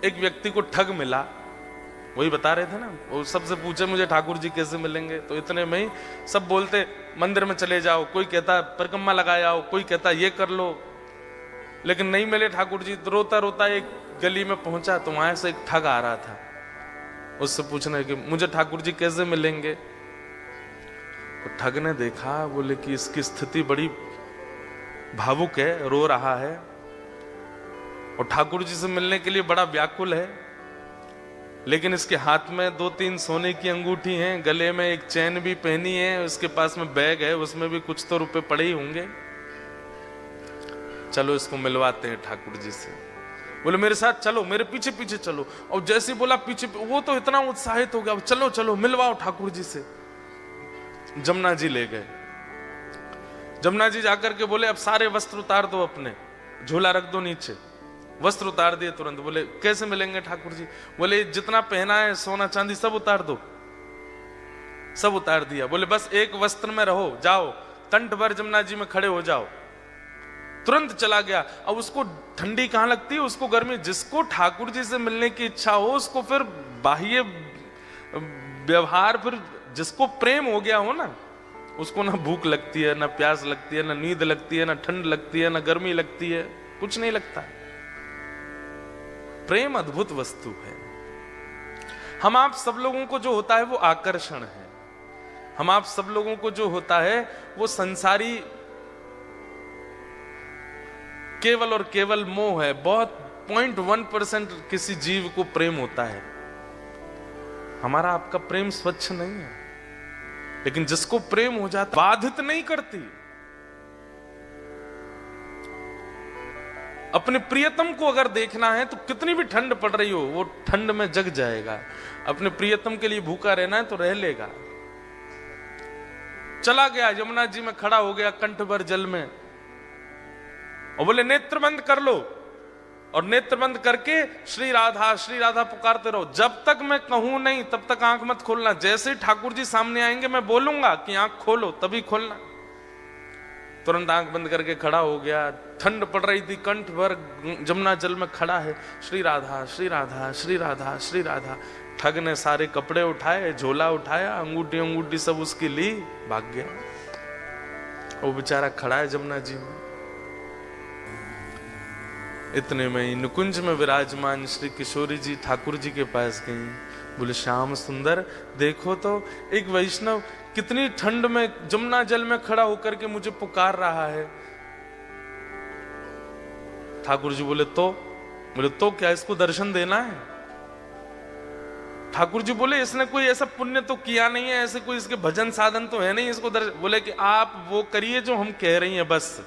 एक व्यक्ति को ठग मिला, वही बता रहे थे ना, वो सबसे पूछे मुझे ठाकुर जी कैसे मिलेंगे, तो इतने में ही सब बोलते मंदिर में चले जाओ, कोई कहता परिक्रमा लगा आओ, कोई कहता ये कर लो, लेकिन नहीं मिले ठाकुर जी। तो रोता रोता एक गली में पहुंचा, तो वहां से एक ठग आ रहा था, उससे पूछने कि मुझे ठाकुर जी कैसे मिलेंगे। तो ठग ने देखा, बोले कि इसकी स्थिति बड़ी भावुक है, रो रहा है और ठाकुर जी से मिलने के लिए बड़ा व्याकुल है, लेकिन इसके हाथ में 2-3 सोने की अंगूठी हैं, गले में एक चैन भी पहनी है, उसके पास में बैग है, उसमें भी कुछ तो रुपए पड़े ही होंगे, चलो इसको मिलवाते हैं ठाकुर जी से। बोले मेरे साथ चलो, मेरे पीछे पीछे चलो। और जैसे ही बोला पीछे, वो तो इतना उत्साहित हो गया, चलो चलो मिलवाओ ठाकुर जी से। जमुना जी ले गए। जमुना जी जाकर के बोले अब सारे वस्त्र उतार दो, अपने झोला रख दो नीचे। वस्त्र उतार दिए तुरंत। बोले कैसे मिलेंगे ठाकुर जी? बोले जितना पहना है सोना चांदी सब उतार दो। सब उतार दिया। बोले बस एक वस्त्र में रहो, जाओ कंठ भर जमुना जी में खड़े हो जाओ। तुरंत चला गया। अब उसको ठंडी कहां लगती है, उसको गर्मी। जिसको ठाकुर जी से मिलने की इच्छा हो, उसको फिर बाह्य व्यवहार, फिर जिसको प्रेम हो गया हो ना, उसको ना भूख लगती है, ना प्यास लगती है, ना नींद लगती है, ना ठंड लगती है, ना गर्मी लगती है, कुछ नहीं लगता। प्रेम अद्भुत वस्तु है। हम आप सब लोगों को जो होता है वो आकर्षण है। हम आप सब लोगों को जो होता है वो संसारी केवल और केवल मोह है। बहुत 0.1% किसी जीव को प्रेम होता है। हमारा आपका प्रेम स्वच्छ नहीं है, लेकिन जिसको प्रेम हो जाता बाधित नहीं करती। अपने प्रियतम को अगर देखना है तो कितनी भी ठंड पड़ रही हो, वो ठंड में जग जाएगा। अपने प्रियतम के लिए भूखा रहना है तो रह लेगा। चला गया, यमुना जी में खड़ा हो गया कंठ भर जल में, और बोले नेत्र बंद कर लो। और नेत्र बंद करके श्री राधा पुकारते रहो। जब तक मैं कहूं नहीं तब तक आंख मत खोलना। जैसे ही ठाकुर जी सामने आएंगे मैं बोलूंगा कि आंख खोलो, तभी खोलना। तुरंत आंख बंद करके खड़ा हो गया। ठंड पड़ रही थी, कंठ भर जमुना जल में खड़ा है। श्री राधा श्री राधा श्री राधा श्री राधा। ठग ने सारे कपड़े उठाए, झोला उठाया, अंगूठी सब उसकी ली, भाग गया। वो बेचारा खड़ा है जमुना जी में। इतने में ही नुकुंज में विराजमान श्री किशोरी जी ठाकुर जी के पास गई। बोले श्याम सुंदर, देखो तो एक वैष्णव कितनी ठंड में जमुना जल में खड़ा होकर के मुझे पुकार रहा है। ठाकुर जी बोले तो क्या इसको दर्शन देना है? ठाकुर जी बोले इसने कोई ऐसा पुण्य तो किया नहीं है, ऐसे कोई इसके भजन साधन तो है नहीं इसको दर्शन। बोले कि आप वो करिए जो हम कह रही हैं, बस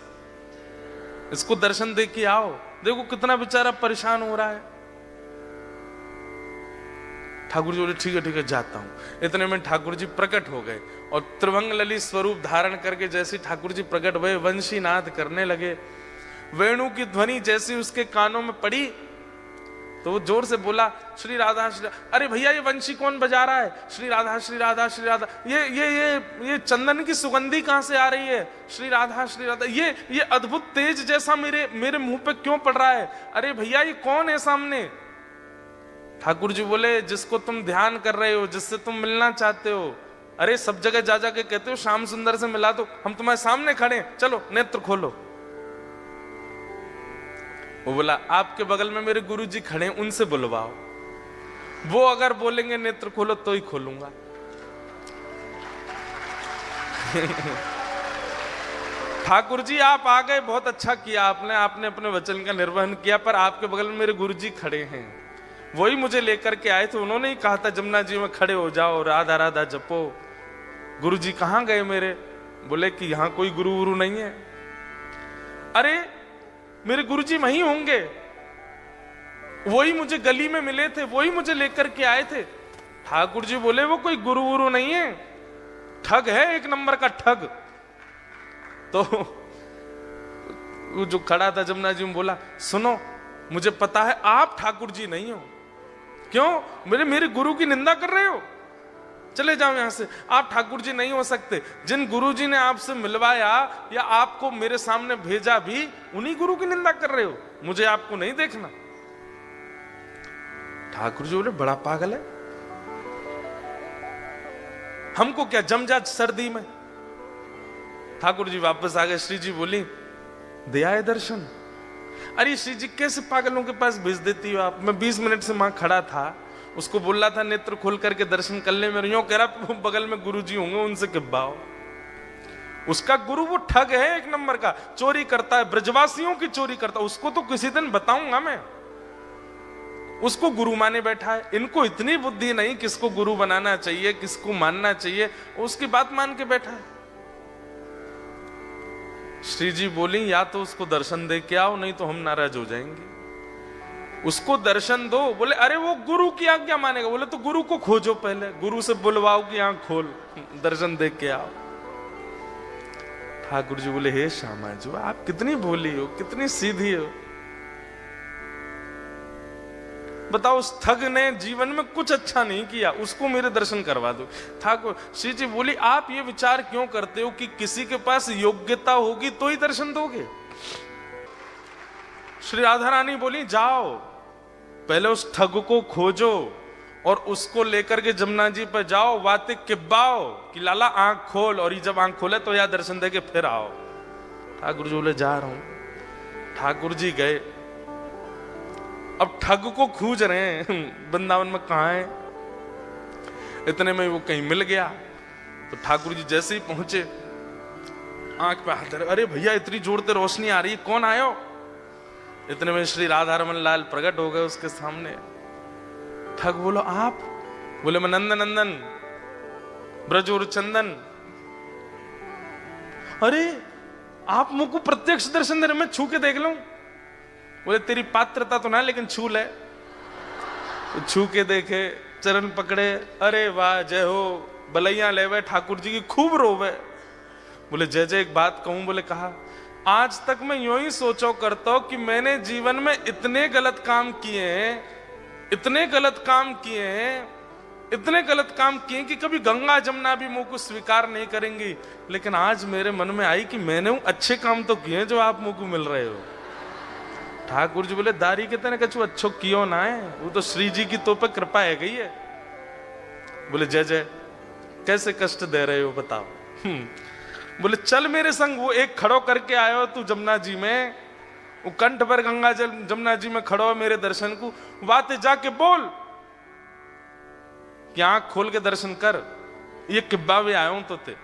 इसको दर्शन दे के आओ। देखो कितना बेचारा परेशान हो रहा है। ठाकुर जी बोले ठीक है जाता हूं। इतने में ठाकुर जी प्रकट हो गए और त्रिभंग ललित स्वरूप धारण करके जैसे ठाकुर जी प्रकट हुए, वंशी नाद करने लगे। वेणु की ध्वनि जैसी उसके कानों में पड़ी तो वो जोर से बोला श्री राधा श्री। अरे भैया ये वंशी कौन बजा रहा है? श्री राधा श्री राधा श्री राधा। ये चंदन की सुगंधी कहां से आ रही है? श्री राधा श्री राधा। ये अद्भुत तेज जैसा मेरे मुंह पे क्यों पड़ रहा है? अरे भैया ये कौन है सामने? ठाकुर जी बोले जिसको तुम ध्यान कर रहे हो, जिससे तुम मिलना चाहते हो। अरे सब जगह जा के कहते हो श्याम सुंदर से मिला दो, हम तुम्हारे सामने खड़े, चलो नेत्र खोलो। वो बोला आपके बगल में मेरे गुरु जी खड़े, उनसे बुलवाओ, वो अगर बोलेंगे नेत्र खोलो तो ही खोलूंगा। ठाकुर जी आप आ गए, बहुत अच्छा किया आपने अपने वचन का निर्वहन किया, पर आपके बगल में मेरे गुरु जी खड़े हैं, वही मुझे लेकर के आए थे। उन्होंने ही कहा था जमुना जी में खड़े हो जाओ, राधा राधा जपो। गुरु जी कहां गए मेरे? बोले कि यहां कोई गुरु गुरु नहीं है। अरे मेरे गुरुजी वहीं होंगे, वही मुझे गली में मिले थे, वही मुझे लेकर के आए थे। ठाकुर जी बोले वो कोई गुरु गुरु नहीं है, ठग है, एक नंबर का ठग। तो वो जो खड़ा था जमुना जी में बोला सुनो, मुझे पता है आप ठाकुर जी नहीं हो। क्यों? मेरे गुरु की निंदा कर रहे हो? चले जाओ यहां से, आप ठाकुर जी नहीं हो सकते। जिन गुरु जी ने आपसे मिलवाया या आपको मेरे सामने भेजा भी, उन्हीं गुरु की निंदा कर रहे हो, मुझे आपको नहीं देखना। ठाकुर जी बोले बड़ा पागल है, हमको क्या जम जा सर्दी में। ठाकुर जी वापस आ गए। श्री जी बोली दिया है दर्शन। अरे श्री जी कैसे पागलों के पास भेज देती हो आप, मैं 20 मिनट से वहां खड़ा था, उसको बोल रहा था नेत्र खोल करके दर्शन कर ले, मेरे यूं कह रहा बगल में गुरु जी होंगे उनसे किब्बाओ। उसका गुरु वो ठग है, एक नंबर का चोरी करता है, ब्रजवासियों की चोरी करता है। उसको तो किसी दिन बताऊंगा मैं, उसको गुरु माने बैठा है। इनको इतनी बुद्धि नहीं किसको गुरु बनाना चाहिए, किसको मानना चाहिए, उसकी बात मान के बैठा है। श्री जी बोली या तो उसको दर्शन दे के आओ, नहीं तो हम नाराज हो जाएंगे। उसको दर्शन दो। बोले अरे वो गुरु की आज्ञा मानेगा। बोले तो गुरु को खोजो, पहले गुरु से बुलवाओ कि आंख खोल, दर्शन दे के आओ। ठाकुर जी बोले हे श्यामा जी आप कितनी भोली हो, कितनी सीधी हो। बताओ उस ठग ने जीवन में कुछ अच्छा नहीं किया, उसको मेरे दर्शन करवा दो। ठाकुर श्री जी बोली आप ये विचार क्यों करते हो कि किसी के पास योग्यता होगी तो ही दर्शन दोगे। श्री राधा रानी बोली जाओ पहले उस ठग को खोजो और उसको लेकर के जमुना जी पर जाओ, बातें किब्बाओ कि लाला आंख खोल, और ये जब आंख खोले तो यार दर्शन दे के फिर आओ। ठाकुर जी बोले जा रहा हूं। ठाकुर जी गए। अब ठग को खोज रहे हैं वृंदावन में कहां है। इतने में वो कहीं मिल गया तो ठाकुर जी जैसे ही पहुंचे आंख पे हाथ, अरे भैया इतनी जोर से रोशनी आ रही है, कौन आयो। इतने में श्री राधा रमन लाल प्रकट हो गए उसके सामने। ठग बोलो आप। बोले मैं नंदन नंदन ब्रजोर चंदन। अरे आप मुझको प्रत्यक्ष दर्शन दे रहे, मैं छू के देख लूं। बोले तेरी पात्रता तो ना लेकिन छू ले। तो छू के देखे, चरण पकड़े, अरे वाह जय हो, बलैया लेवे ठाकुर जी की खूब रोवे। बोले जय जय एक बात कहूं। बोले कहा आज तक मैं यूं ही सोचो करता हूं कि मैंने जीवन में इतने गलत काम किए हैं, इतने गलत काम किए हैं, इतने गलत काम किए कि कभी गंगा जमुना भी मुंह को स्वीकार नहीं करेंगी। लेकिन आज मेरे मन में आई कि मैंने अच्छे काम तो किए जो आप मुंह को मिल रहे हो। ठाकुर जी बोले दारी के तेने कछु अच्छो कियो ना है, वो तो श्री जी की तो पे कृपा है गई है। बोले जय जय कैसे कष्ट दे रहे हो बताओ। बोले चल मेरे संग, वो एक खड़ो करके आयो तू जमुना जी में, वो कंठ पर गंगा जल जमुना जी में खड़ो मेरे दर्शन को, बातें जाके बोल कि आंख खोल के दर्शन कर, ये किब्बा भी आयो तो ते।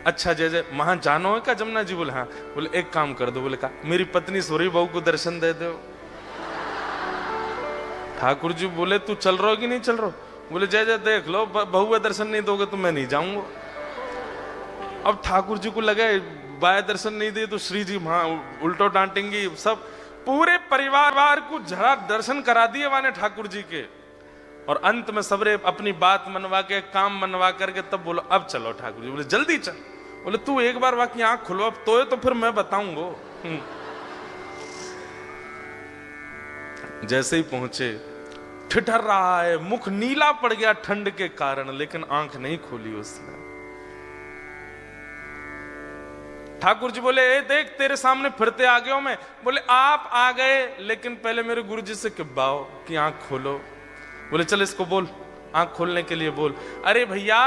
अच्छा जय जय वहां जानो है क्या जमुना जी। बोले हाँ। बोले एक काम कर दो। बोले कहा मेरी पत्नी सोरी बहू को दर्शन दे दो। ठाकुर जी बोले तू चल रहा हो कि नहीं चल रहा। बोले जय जय देख लो, बहू का दर्शन नहीं दोगे तो मैं नहीं जाऊंगा। अब ठाकुर जी को लगे बाय दर्शन नहीं दिए तो श्री जी वहां उल्टो डांटेंगी। सब पूरे परिवार को जरा दर्शन करा दिए वाने ठाकुर जी के, और अंत में सबरे अपनी बात मनवा के काम मनवा करके तब बोलो अब चलो। ठाकुर जी बोले जल्दी चल। बोले तू एक बार बाकी आंख खुलो अब तो फिर मैं बताऊंगा। जैसे ही पहुंचे ठिठर रहा है, मुख नीला पड़ गया ठंड के कारण, लेकिन आंख नहीं खोली उसने। ठाकुर जी बोले ए देख तेरे सामने फिरते आ गया मैं। बोले आप आ गए लेकिन पहले मेरे गुरु जी से किब्बाओ कि आंख खोलो। बोले चल इसको बोल, आंख खोलने के लिए बोल। अरे भैया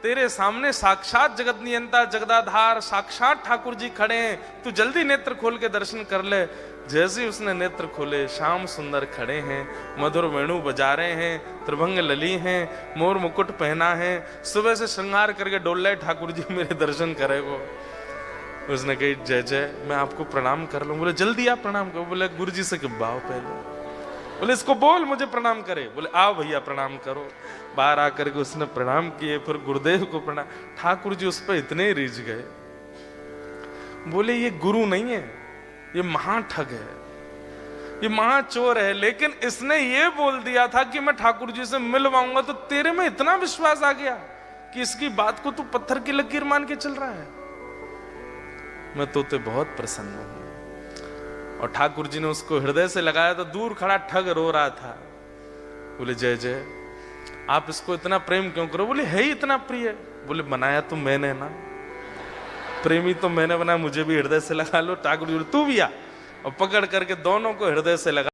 तेरे सामने साक्षात जगत नियंता जगदाधार साक्षात ठाकुर जी खड़े हैं, तू जल्दी नेत्र खोल के दर्शन कर ले। जैसे ही उसने नेत्र खोले श्याम सुंदर खड़े हैं, मधुर वेणु बजा रहे हैं, त्रिभंग लली हैं, मोर मुकुट पहना है, सुबह से श्रृंगार करके डोल रहे ठाकुर जी मेरे दर्शन करे वो। उसने कही जय जय मैं आपको प्रणाम कर लूं। बोले जल्दी आप प्रणाम करो। बोले गुरु जी से किब्बाओ पहले। बोले इसको बोल मुझे प्रणाम करे। बोले आओ भैया प्रणाम करो। बाहर आकर के उसने प्रणाम किए, फिर गुरुदेव को प्रणाम। ठाकुर जी उस पर इतने रिझ गए, बोले ये गुरु नहीं है, ये महाठग है, ये महाचोर है। लेकिन इसने ये बोल दिया था कि मैं ठाकुर जी से मिलवाऊंगा, तो तेरे में इतना विश्वास आ गया कि इसकी बात को तू पत्थर की लकीर मान के चल रहा है। मैं तो ते बहुत प्रसन्न हूं। और ठाकुर जी ने उसको हृदय से लगाया तो दूर खड़ा ठग रो रहा था। बोले जय जय आप इसको इतना प्रेम क्यों करो। बोले है ही इतना प्रिय। बोले बनाया तो मैंने ना, प्रेमी तो मैंने बनाया, मुझे भी हृदय से लगा लो। ठाकुर जी बोले तू भी आ। और पकड़ करके दोनों को हृदय से लगा